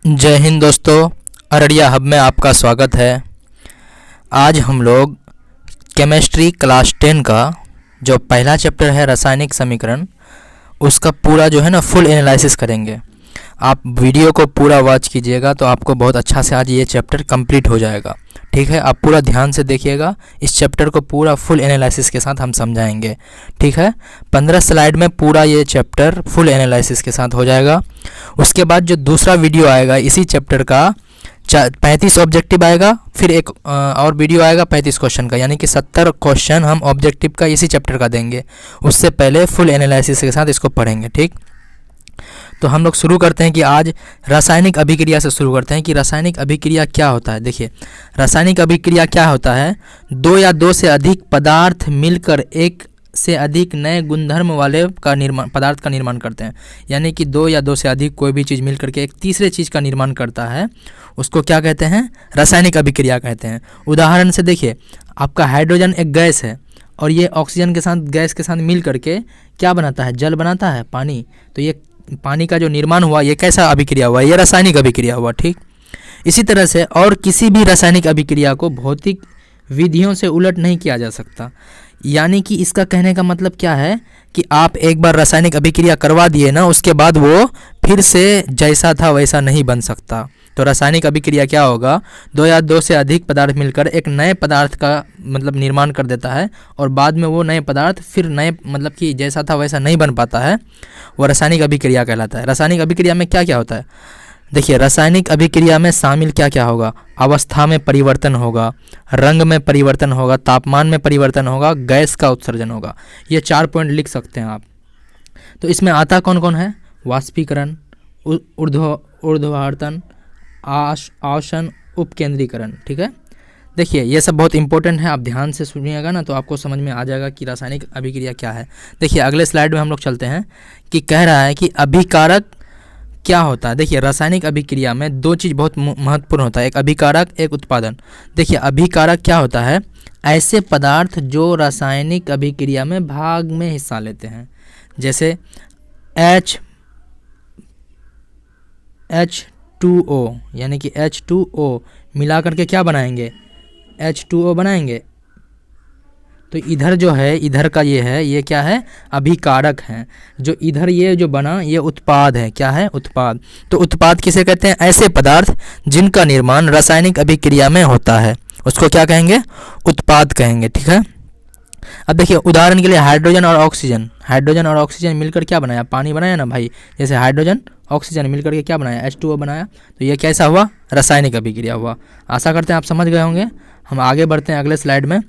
जय हिंद दोस्तों, अररिया हब में आपका स्वागत है। आज हम लोग केमिस्ट्री क्लास 10 का जो पहला चैप्टर है रासायनिक समीकरण, उसका पूरा जो है ना फुल एनालिसिस करेंगे। आप वीडियो को पूरा वॉच कीजिएगा तो आपको बहुत अच्छा से आज ये चैप्टर कंप्लीट हो जाएगा। ठीक है, आप पूरा ध्यान से देखिएगा। इस चैप्टर को पूरा फुल एनालिसिस के साथ हम समझाएंगे। ठीक है, 15 स्लाइड में पूरा ये चैप्टर फुल एनालिसिस के साथ हो जाएगा। उसके बाद जो दूसरा वीडियो आएगा इसी चैप्टर का 35 ऑब्जेक्टिव आएगा, फिर एक और वीडियो आएगा 35 क्वेश्चन का, यानी कि 70 क्वेश्चन हम ऑब्जेक्टिव का इसी चैप्टर का देंगे। उससे पहले फुल एनालिसिस के साथ इसको पढ़ेंगे। ठीक, तो हम लोग शुरू करते हैं कि आज रासायनिक अभिक्रिया से शुरू करते हैं कि रासायनिक अभिक्रिया क्या होता है। देखिए, रासायनिक अभिक्रिया क्या होता है, दो या दो से अधिक पदार्थ मिलकर एक से अधिक नए गुणधर्म वाले पदार्थ का निर्माण करते हैं। यानी कि दो या दो से अधिक कोई भी चीज़ मिलकर के एक तीसरे चीज़ का निर्माण करता है, उसको क्या कहते हैं, रासायनिक अभिक्रिया कहते हैं। उदाहरण से देखिए, आपका हाइड्रोजन एक गैस है और ये ऑक्सीजन के साथ, गैस के साथ मिल करके क्या बनाता है, जल बनाता है, पानी। तो ये पानी का जो निर्माण हुआ, ये कैसा अभिक्रिया हुआ, ये रासायनिक अभिक्रिया हुआ। ठीक, इसी तरह से और किसी भी रासायनिक अभिक्रिया को भौतिक विधियों से उलट नहीं किया जा सकता। यानी कि इसका कहने का मतलब क्या है कि आप एक बार रासायनिक अभिक्रिया करवा दिए ना, उसके बाद वो फिर से जैसा था वैसा नहीं बन सकता। तो रासायनिक अभिक्रिया क्या होगा, दो या दो से अधिक पदार्थ मिलकर एक नए पदार्थ का मतलब निर्माण कर देता है और बाद में वो नए पदार्थ फिर नए मतलब कि जैसा था वैसा नहीं बन पाता है, वो रासायनिक अभिक्रिया कहलाता है। रासायनिक अभिक्रिया में क्या क्या होता है, देखिए, रासायनिक अभिक्रिया में शामिल क्या क्या होगा, अवस्था में परिवर्तन होगा, रंग में परिवर्तन होगा, तापमान में परिवर्तन होगा, गैस का उत्सर्जन होगा। ये 4 पॉइंट लिख सकते हैं आप। तो इसमें आता कौन कौन है, वाष्पीकरण, ऊर्ध्वाधन, आसन, उपकेंद्रीकरण। ठीक है, देखिए ये सब बहुत इंपॉर्टेंट है, आप ध्यान से सुनिएगा ना तो आपको समझ में आ जाएगा कि रासायनिक अभिक्रिया क्या है। देखिए, अगले स्लाइड में हम लोग चलते हैं कि कह रहा है कि अभिकारक क्या होता है। देखिए, रासायनिक अभिक्रिया में दो चीज़ बहुत महत्वपूर्ण होता है, एक अभिकारक, एक उत्पादन। देखिए, अभिकारक क्या होता है, ऐसे पदार्थ जो रासायनिक अभिक्रिया में भाग में हिस्सा लेते हैं। जैसे H2O, यानी कि H2O मिला करके क्या बनाएंगे, H2O बनाएंगे। तो इधर जो है, इधर का ये है, ये क्या है, अभिकारक है। जो इधर ये जो बना, ये उत्पाद है। क्या है, उत्पाद। तो उत्पाद किसे कहते हैं, ऐसे पदार्थ जिनका निर्माण रासायनिक अभिक्रिया में होता है, उसको क्या कहेंगे, उत्पाद कहेंगे। ठीक है, अब देखिए, उदाहरण के लिए हाइड्रोजन और ऑक्सीजन मिलकर क्या बनाया, पानी बनाया ना भाई। जैसे हाइड्रोजन ऑक्सीजन मिलकर के क्या बनाया, H2O बनाया। तो ये कैसा हुआ, रासायनिक अभिक्रिया हुआ। आशा करते हैं आप समझ गए होंगे। हम आगे बढ़ते हैं अगले स्लाइड में।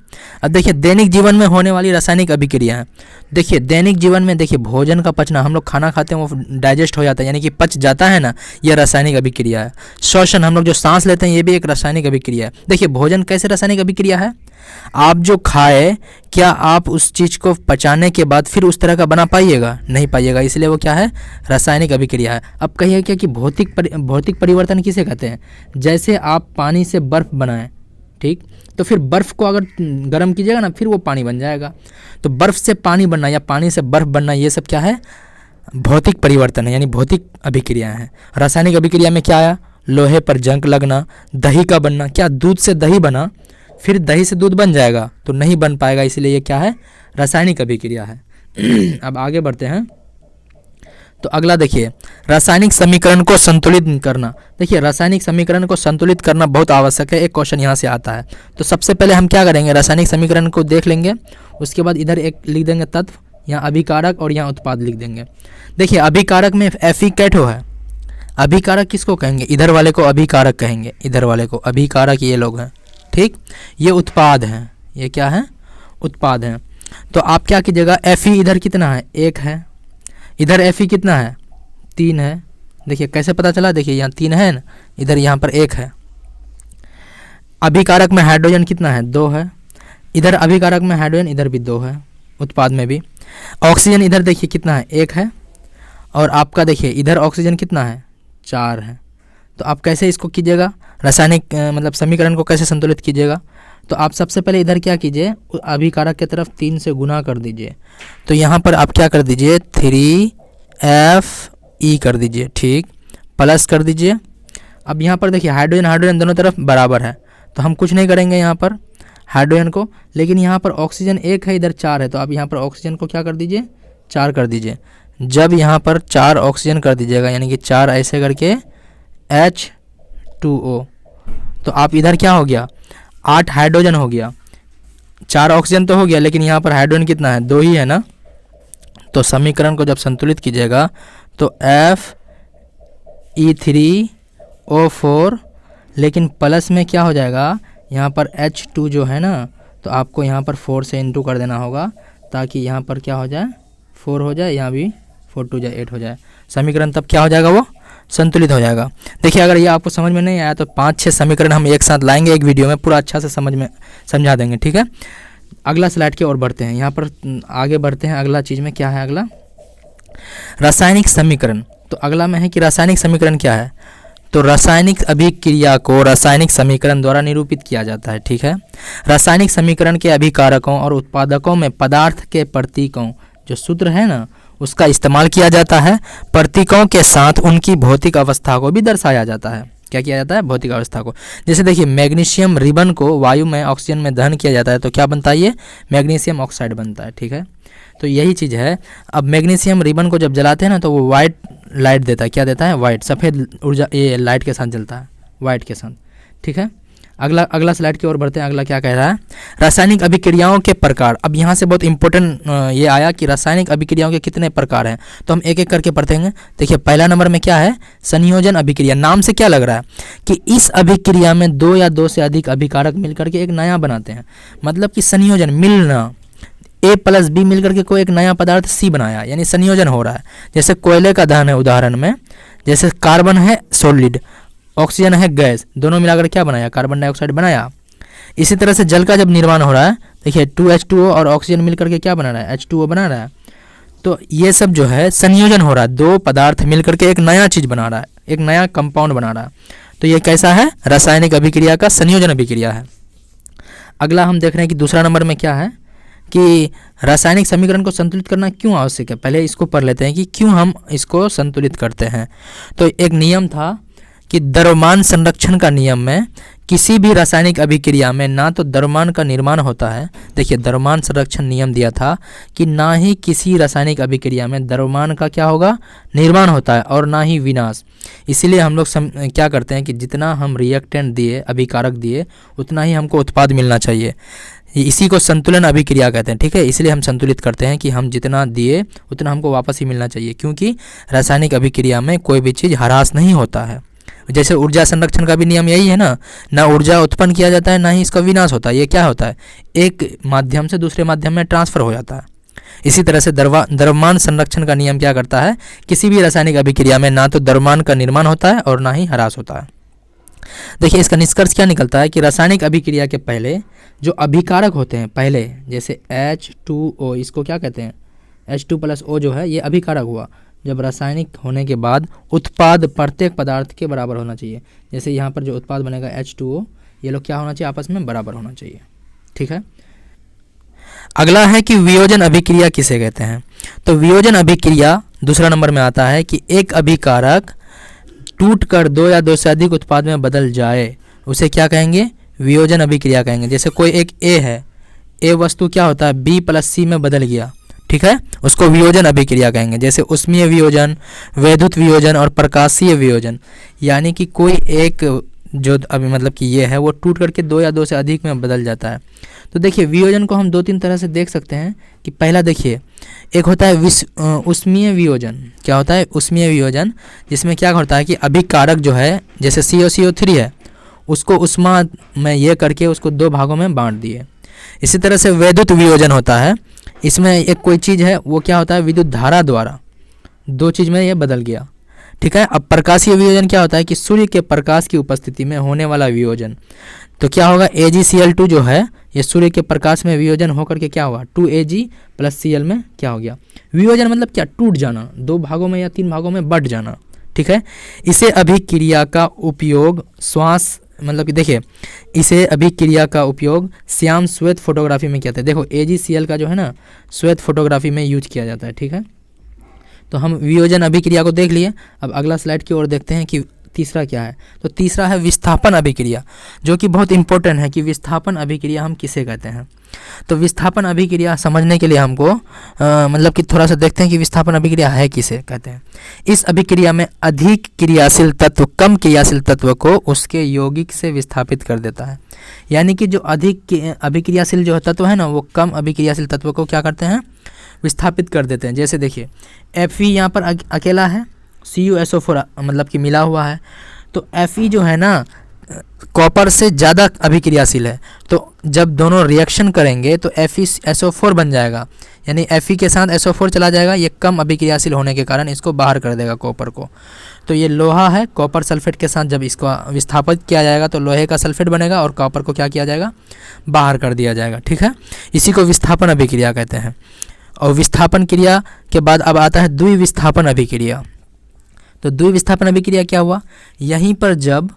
अब देखिए, दैनिक जीवन में होने वाली रासायनिक अभिक्रिया है। देखिए, दैनिक जीवन में देखिए, भोजन का पचना, हम लोग खाना खाते हैं वो डाइजेस्ट हो जाता है, यानी कि पच जाता है ना, ये रासायनिक अभिक्रिया है। श्वसन, हम लोग जो सांस लेते हैं, ये भी एक रासायनिक अभिक्रिया है। देखिए, भोजन कैसे रासायनिक अभिक्रिया है, आप जो खाए, क्या आप उस चीज़ को पचाने के बाद फिर उस तरह का बना पाइएगा, नहीं पाइएगा, इसलिए वो क्या है, रासायनिक अभिक्रिया है। अब कहिए क्या कि भौतिक परिवर्तन किसे कहते हैं, जैसे आप पानी से बर्फ़ बनाएं, ठीक, तो फिर बर्फ़ को अगर गर्म कीजिएगा ना, फिर वो पानी बन जाएगा। तो बर्फ़ से पानी बनना या पानी से बर्फ़ बनना, ये सब क्या है, भौतिक परिवर्तन है, यानी भौतिक अभिक्रिया है। रासायनिक अभिक्रिया में क्या आया, लोहे पर जंग लगना, दही का बनना। क्या दूध से दही बना, फिर दही से दूध बन जाएगा, तो नहीं बन पाएगा, इसलिए ये क्या है, रासायनिक अभिक्रिया है। अब आगे बढ़ते हैं। तो अगला देखिए, रासायनिक समीकरण को संतुलित करना। देखिए, रासायनिक समीकरण को संतुलित करना बहुत आवश्यक है। एक क्वेश्चन यहाँ से आता है। तो सबसे पहले हम क्या करेंगे, रासायनिक समीकरण को देख लेंगे, उसके बाद इधर एक लिख देंगे तत्व, यहाँ अभिकारक और यहाँ उत्पाद लिख देंगे। देखिए, अभिकारक में एफिकेटो है। अभिकारक किसको कहेंगे, इधर वाले को अभिकारक कहेंगे, इधर वाले को अभिकारक ये लोग हैं। ठीक, ये उत्पाद हैं, ये क्या है, उत्पाद हैं। तो आप क्या कीजिएगा, Fe इधर कितना है, 1 है, इधर Fe कितना है, 3 है। देखिए कैसे पता चला, देखिए यहाँ 3 है ना, इधर यहाँ पर 1 है। अभिकारक में हाइड्रोजन कितना है, 2 है। इधर अभिकारक में हाइड्रोजन, इधर भी 2 है, उत्पाद में भी। ऑक्सीजन इधर देखिए कितना है, 1 है। और आपका देखिए इधर ऑक्सीजन कितना है, 4 है। तो आप कैसे इसको कीजिएगा, रासायनिक मतलब समीकरण को कैसे संतुलित कीजिएगा। तो आप सबसे पहले इधर क्या कीजिए, अभिकारक की तरफ 3 से गुना कर दीजिए। तो यहाँ पर आप क्या कर दीजिए, 3Fe कर दीजिए, ठीक, प्लस कर दीजिए। अब यहाँ पर देखिए हाइड्रोजन हाइड्रोजन दोनों तरफ बराबर है, तो हम कुछ नहीं करेंगे यहाँ पर हाइड्रोजन को, लेकिन यहाँ पर ऑक्सीजन 1 है, इधर 4 है, तो आप यहाँ पर ऑक्सीजन को क्या कर दीजिए 4 कर दीजिए। जब यहाँ पर 4 ऑक्सीजन कर दीजिएगा यानी कि 4 ऐसे करके H2O, तो आप इधर क्या हो गया 8 हाइड्रोजन हो गया, 4 ऑक्सीजन तो हो गया, लेकिन यहाँ पर हाइड्रोजन कितना है 2 ही है ना। तो समीकरण को जब संतुलित कीजिएगा तो Fe3O4, लेकिन प्लस में क्या हो जाएगा यहाँ पर H2 जो है ना, तो आपको यहाँ पर 4 से इंटू कर देना होगा ताकि यहाँ पर क्या हो जाए 4 हो जाए, यहाँ भी 4 2 जाए 8 हो जाए। समीकरण तब क्या हो जाएगा वो संतुलित हो जाएगा। देखिए अगर ये आपको समझ में नहीं आया तो 5-6 समीकरण हम एक साथ लाएंगे एक वीडियो में, पूरा अच्छा से समझा देंगे, ठीक है। अगला स्लाइड की ओर बढ़ते हैं, यहाँ पर आगे बढ़ते हैं। अगला चीज़ में क्या है, अगला रासायनिक समीकरण। तो अगला में है कि रासायनिक समीकरण क्या है, तो रासायनिक अभिक्रिया को रासायनिक समीकरण द्वारा निरूपित किया जाता है, ठीक है। रासायनिक समीकरण के अभिकारकों और उत्पादकों में पदार्थ के प्रतीकों जो सूत्र है ना उसका इस्तेमाल किया जाता है। प्रतीकों के साथ उनकी भौतिक अवस्था को भी दर्शाया जाता है। क्या किया जाता है, भौतिक अवस्था को। जैसे देखिए मैग्नीशियम रिबन को वायु में ऑक्सीजन में दहन किया जाता है तो क्या बनता है, ये मैग्नीशियम ऑक्साइड बनता है, ठीक है। तो यही चीज़ है। अब मैग्नीशियम रिबन को जब जलाते हैं ना तो वो वाइट लाइट देता है, क्या देता है, वाइट, सफ़ेद ऊर्जा ये लाइट के साथ जलता है, वाइट के साथ, ठीक है। अगला स्लाइड की ओर बढ़ते हैं। अगला क्या कह रहा है, रासायनिक अभिक्रियाओं के प्रकार। अब यहाँ से बहुत इंपॉर्टेंट ये आया कि रासायनिक अभिक्रियाओं के कितने प्रकार हैं, तो हम एक एक करके पढ़ते हैं। देखिए पहला नंबर में क्या है, संयोजन अभिक्रिया। नाम से क्या लग रहा है कि इस अभिक्रिया में 2 या 2 से अधिक अभिकारक मिलकर के एक नया बनाते हैं, मतलब कि संयोजन, मिलना, A + B मिलकर के कोई एक नया पदार्थ C बनाया, यानी संयोजन हो रहा है। जैसे कोयले का दहन है उदाहरण में, जैसे कार्बन है सॉलिड, ऑक्सीजन है गैस, दोनों मिलाकर क्या बनाया, कार्बन डाइऑक्साइड बनाया। इसी तरह से जल का जब निर्माण हो रहा है, देखिए 2H2O और ऑक्सीजन मिलकर के क्या बना रहा है, H2O बना रहा है। तो ये सब जो है संयोजन हो रहा है, 2 पदार्थ मिलकर के एक नया चीज़ बना रहा है, एक नया कंपाउंड बना रहा है। तो ये कैसा है, रासायनिक अभिक्रिया का संयोजन अभिक्रिया है। अगला हम देख रहे हैं कि दूसरा नंबर में क्या है कि रासायनिक समीकरण को संतुलित करना क्यों आवश्यक है। पहले इसको पढ़ लेते हैं कि क्यों हम इसको संतुलित करते हैं। तो एक नियम था कि द्रव्यमान संरक्षण का नियम में किसी भी रासायनिक अभिक्रिया में ना तो द्रव्यमान का निर्माण होता है, देखिए द्रव्यमान संरक्षण नियम दिया था कि ना ही किसी रासायनिक अभिक्रिया में द्रव्यमान का क्या होगा, निर्माण होता है, और ना ही विनाश। इसीलिए हम लोग क्या करते हैं कि जितना हम रिएक्टेंट दिए, अभिकारक दिए, उतना ही हमको उत्पाद मिलना चाहिए। इसी को संतुलन अभिक्रिया कहते हैं, ठीक है। इसलिए हम संतुलित करते हैं कि हम जितना दिए उतना हमको वापस ही मिलना चाहिए, क्योंकि रासायनिक अभिक्रिया में कोई भी चीज़ ह्रास नहीं होता है। जैसे ऊर्जा संरक्षण का भी नियम यही है ना ऊर्जा उत्पन्न किया जाता है ना ही इसका विनाश होता है। ये क्या होता है, एक माध्यम से दूसरे माध्यम में ट्रांसफर हो जाता है। इसी तरह से द्रव्यमान संरक्षण का नियम क्या करता है, किसी भी रासायनिक अभिक्रिया में ना तो द्रव्यमान का निर्माण होता है और ना ही ह्रास होता है। देखिए इसका निष्कर्ष क्या निकलता है कि रासायनिक अभिक्रिया के पहले जो अभिकारक होते हैं, पहले जैसे H2O, इसको क्या कहते हैं, H2 + O जो है ये अभिकारक हुआ। जब रासायनिक होने के बाद उत्पाद प्रत्येक पदार्थ के बराबर होना चाहिए। जैसे यहाँ पर जो उत्पाद बनेगा H2O, ये लोग क्या होना चाहिए, आपस में बराबर होना चाहिए, ठीक है। अगला है कि वियोजन अभिक्रिया किसे कहते हैं। तो वियोजन अभिक्रिया दूसरा नंबर में आता है कि एक अभिकारक टूटकर 2 या 2 से अधिक उत्पाद में बदल जाए, उसे क्या कहेंगे, वियोजन अभिक्रिया कहेंगे। जैसे कोई एक A है, A वस्तु क्या होता है, B + C में बदल गया, ठीक है, उसको वियोजन अभिक्रिया कहेंगे। जैसे उष्मीय वियोजन, वैद्युत वियोजन और प्रकाशीय वियोजन, यानी कि कोई एक जो अभी मतलब कि ये है वो टूट करके 2 या 2 से अधिक में बदल जाता है। तो देखिए वियोजन को हम 2-3 तरह से देख सकते हैं कि पहला देखिए एक होता है उष्मीय वियोजन। क्या होता है, उष्मीय वियोजन, जिसमें क्या होता है कि अभिकारक जो है जैसे CO3 है उसको उष्मा में ये करके उसको 2 भागों में बांट दिए। इसी तरह से वैद्युत वियोजन होता है, इसमें एक कोई चीज़ है वो क्या होता है, विद्युत धारा द्वारा 2 चीज़ में ये बदल गया, ठीक है। अब प्रकाशीय वियोजन क्या होता है कि सूर्य के प्रकाश की उपस्थिति में होने वाला वियोजन। तो क्या होगा, AgCl2 जो है ये सूर्य के प्रकाश में वियोजन होकर के क्या हुआ, 2Ag + Cl में क्या हो गया, वियोजन मतलब क्या, टूट जाना, 2 भागों में या 3 भागों में बट जाना, ठीक है। इसे अभिक्रिया का उपयोग श्वास मतलब कि देखिए इसे अभिक्रिया का उपयोग श्याम श्वेत फोटोग्राफी में किया जाता है। देखो AgCl का जो है ना श्वेत फोटोग्राफी में यूज किया जाता है, ठीक है। तो हम वियोजन अभिक्रिया को देख लिए। अब अगला स्लाइड की ओर देखते हैं कि तीसरा क्या है, तो तीसरा है विस्थापन अभिक्रिया, जो कि बहुत इंपॉर्टेंट है कि विस्थापन अभिक्रिया हम किसे कहते हैं। तो विस्थापन अभिक्रिया समझने के लिए हमको मतलब कि थोड़ा सा देखते हैं कि विस्थापन अभिक्रिया है किसे कहते हैं। इस अभिक्रिया में अधिक क्रियाशील तत्व कम क्रियाशील तत्व को उसके यौगिक से विस्थापित कर देता है। यानी कि जो अधिक अभिक्रियाशील जो तत्व है ना, वो कम अभिक्रियाशील तत्व को क्या करते हैं, विस्थापित कर देते हैं। जैसे देखिए Fe यहाँ पर अकेला है, CuSO4 मतलब कि मिला हुआ है, तो Fe जो है ना कॉपर से ज़्यादा अभिक्रियाशील है, तो जब दोनों रिएक्शन करेंगे तो FeSO4 बन जाएगा, यानी Fe के साथ SO4 चला जाएगा। ये कम अभिक्रियाशील होने के कारण इसको बाहर कर देगा कॉपर को। तो ये लोहा है, कॉपर सल्फेट के साथ जब इसको विस्थापित किया जाएगा तो लोहे का सल्फेट बनेगा और कॉपर को क्या किया जाएगा, बाहर कर दिया जाएगा। ठीक है, इसी को विस्थापन अभिक्रिया कहते हैं। और विस्थापन क्रिया के बाद अब आता है द्विविस्थापन अभिक्रिया। तो द्विविस्थापन अभिक्रिया क्या हुआ, यहीं पर जब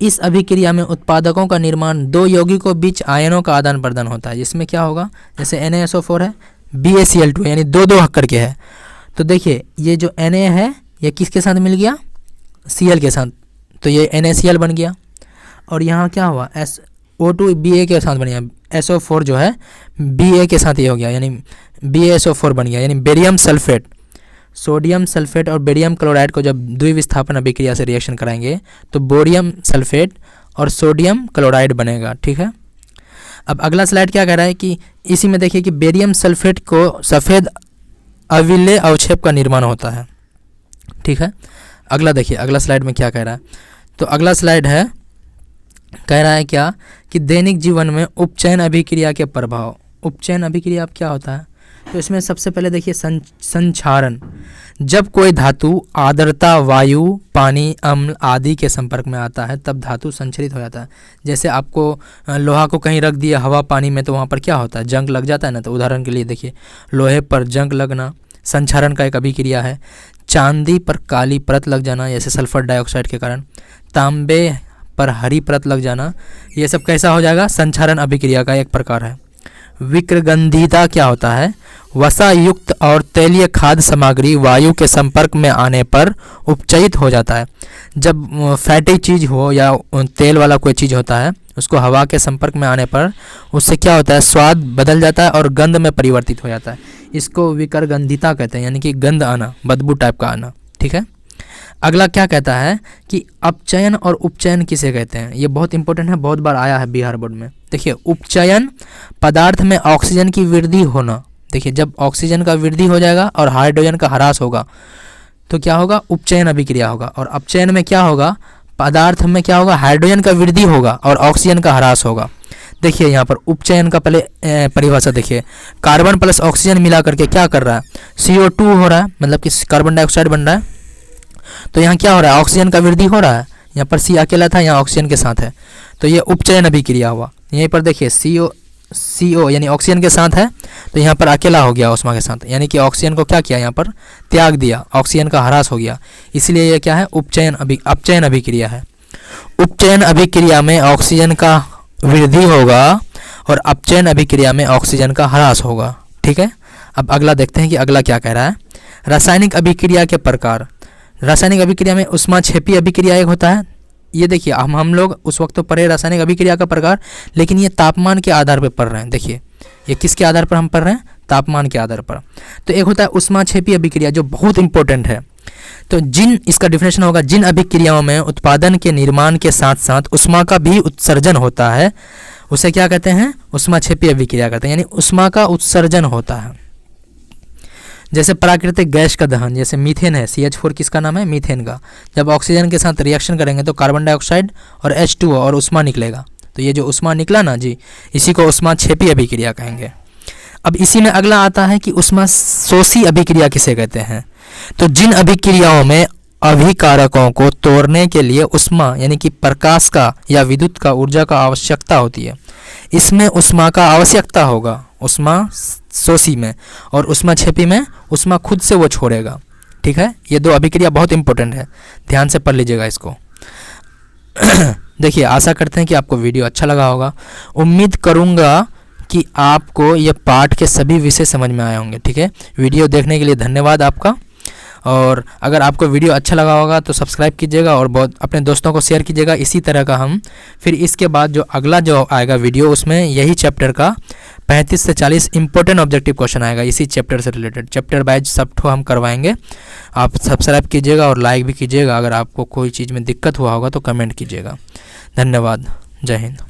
इस अभिक्रिया में उत्पादकों का निर्माण दो यौगिकों के बीच आयनों का आदान प्रदान होता है, जिसमें क्या होगा, जैसे NaSO4 है, BaCl2 यानी दो दो हक्कर के है। तो देखिए ये जो Na है ये किसके साथ मिल गया, Cl के साथ, तो ये NaCl बन गया। और यहाँ क्या हुआ, SO2 Ba के साथ बन गया, SO4 जो है Ba के साथ ये हो गया, यानी BaSO4 बन गया, यानी बेरियम सल्फेट। सोडियम सल्फेट और बेरियम क्लोराइड को जब द्विविस्थापन अभिक्रिया से रिएक्शन कराएंगे तो बोरियम सल्फेट और सोडियम क्लोराइड बनेगा। ठीक है, अब अगला स्लाइड क्या कह रहा है कि इसी में देखिए कि बेरियम सल्फेट को सफ़ेद अविलेय अवक्षेप का निर्माण होता है। ठीक है, अगला देखिए अगला स्लाइड में क्या कह रहा है, तो अगला स्लाइड है, कह रहा है क्या कि दैनिक जीवन में उपचयन अभिक्रिया के प्रभाव। उपचयन अभिक्रिया अब क्या होता है, तो इसमें सबसे पहले देखिए संक्षारण। जब कोई धातु आर्द्रता, वायु, पानी, अम्ल आदि के संपर्क में आता है तब धातु संचरित हो जाता है। जैसे आपको लोहा को कहीं रख दिया हवा पानी में तो वहाँ पर क्या होता है, जंग लग जाता है ना। तो उदाहरण के लिए देखिए लोहे पर जंग लगना संक्षारण का एक अभिक्रिया है। चांदी पर काली परत लग जाना जैसे सल्फर डाइऑक्साइड के कारण, तांबे पर हरी परत लग जाना, ये सब कैसा हो जाएगा, संक्षारण अभिक्रिया का एक प्रकार है। विक्रगंधिता क्या होता है, वसा युक्त और तैलीय खाद्य सामग्री वायु के संपर्क में आने पर उपचयित हो जाता है। जब फैटी चीज़ हो या तेल वाला कोई चीज़ होता है उसको हवा के संपर्क में आने पर उससे क्या होता है, स्वाद बदल जाता है और गंध में परिवर्तित हो जाता है। इसको विक्रगंधिता कहते हैं, यानी कि गंध आना, बदबू टाइप का आना। ठीक है, अगला क्या कहता है कि अपचयन और उपचयन किसे कहते हैं, ये बहुत इंपॉर्टेंट है, बहुत बार आया है बिहार बोर्ड में। देखिए उपचयन पदार्थ में ऑक्सीजन की वृद्धि होना। देखिए जब ऑक्सीजन का वृद्धि हो जाएगा और हाइड्रोजन का ह्रास होगा तो क्या होगा, उपचयन अभिक्रिया होगा। और अपचयन में क्या होगा, पदार्थ में क्या होगा, हाइड्रोजन का वृद्धि होगा और ऑक्सीजन का ह्रास होगा। देखिए यहाँ पर उपचयन का पहले परिभाषा देखिए, कार्बन प्लस ऑक्सीजन मिला करके क्या कर रहा है, CO2 हो रहा है, मतलब कि कार्बन डाइऑक्साइड बन रहा है। तो यहाँ क्या हो रहा है, ऑक्सीजन का वृद्धि हो रहा है। यहाँ पर C अकेला था, यहाँ ऑक्सीजन के साथ है, तो ये उपचयन अभिक्रिया हुआ। यहीं पर देखिए CO यानी ऑक्सीजन के साथ है, तो यहाँ पर अकेला हो गया उष्मा के साथ, यानी कि ऑक्सीजन को क्या किया, यहाँ पर त्याग दिया, ऑक्सीजन का ह्रास हो गया, इसलिए ये क्या है, अपचयन अभिक्रिया है। उपचयन अभिक्रिया में ऑक्सीजन का वृद्धि होगा और अपचयन अभिक्रिया में ऑक्सीजन का ह्रास होगा। ठीक है, अब अगला देखते हैं कि अगला क्या कह रहा है, रासायनिक अभिक्रिया के प्रकार। रासायनिक अभिक्रिया में ऊष्माक्षेपी अभिक्रिया एक होता है। ये देखिए हम लोग उस वक्त तो पढ़े रासायनिक अभिक्रिया का प्रकार, लेकिन ये तापमान के आधार पर पढ़ रहे हैं। देखिए ये किसके आधार पर हम पढ़ रहे हैं, तापमान के आधार पर। तो एक होता है ऊष्माक्षेपी अभिक्रिया जो बहुत इंपॉर्टेंट है। तो इसका डिफिनेशन होगा, जिन अभिक्रियाओं में उत्पादन के निर्माण के साथ साथ ऊष्मा का भी उत्सर्जन होता है उसे क्या कहते हैं, ऊष्माक्षेपी अभिक्रिया कहते हैं, यानी ऊष्मा का उत्सर्जन होता है। जैसे प्राकृतिक गैस का दहन, जैसे मीथेन है, CH4 किसका नाम है, मीथेन का। जब ऑक्सीजन के साथ रिएक्शन करेंगे तो कार्बन डाइऑक्साइड और H2O और ऊष्मा निकलेगा। तो ये जो ऊष्मा निकला ना जी, इसी को ऊष्माक्षेपी अभिक्रिया कहेंगे। अब इसी में अगला आता है कि ऊष्मा शोषी अभिक्रिया किसे कहते हैं। तो जिन अभिक्रियाओं में अभिकारकों को तोड़ने के लिए ऊष्मा यानी कि प्रकाश का या विद्युत का ऊर्जा का आवश्यकता होती है, इसमें ऊष्मा का आवश्यकता होगा ऊष्मा शोषी में, और ऊष्माक्षेपी में ऊष्मा खुद से वो छोड़ेगा। ठीक है, ये दो अभिक्रिया बहुत इंपॉर्टेंट है, ध्यान से पढ़ लीजिएगा इसको। देखिए आशा करते हैं कि आपको वीडियो अच्छा लगा होगा। उम्मीद करूँगा कि आपको ये पाठ के सभी विषय समझ में आए होंगे। ठीक है, वीडियो देखने के लिए धन्यवाद आपका, और अगर आपको वीडियो अच्छा लगा होगा तो सब्सक्राइब कीजिएगा और बहुत अपने दोस्तों को शेयर कीजिएगा। इसी तरह का हम फिर इसके बाद जो अगला जो आएगा वीडियो, उसमें यही चैप्टर का 35 से 40 इंपॉर्टेंट ऑब्जेक्टिव क्वेश्चन आएगा इसी चैप्टर से रिलेटेड। चैप्टर वाइज सब ठो हम करवाएंगे। आप सब्सक्राइब कीजिएगा और लाइक भी कीजिएगा। अगर आपको कोई चीज़ में दिक्कत हुआ होगा तो कमेंट कीजिएगा। धन्यवाद। जय हिंद।